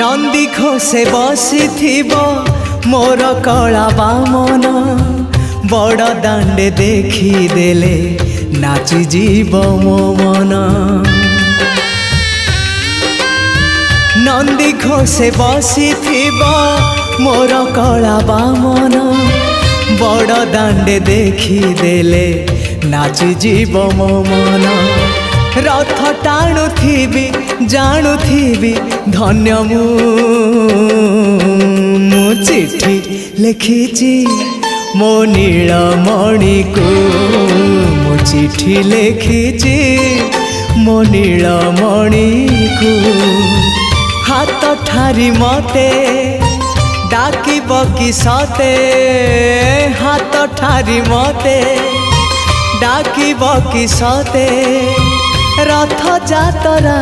नंदी घोषे बसी मोर कला बामन बड़ दांडे देखी देले नाची जीव मो मन। नंदी घोषे बसी मोर कला बामन बड़ दांडे देखी देले नाची जीव मो मन। रथ टाणुथिबी जाणुथिबी धन्य मु चिठी लिखिची मो नीलमणि को मु चिठी लिखिची मो नीलमणि को। हाथ ठारी मते डाकिब कि सते हाथ ठारी मते डाकिब कि सते रथ जातरा।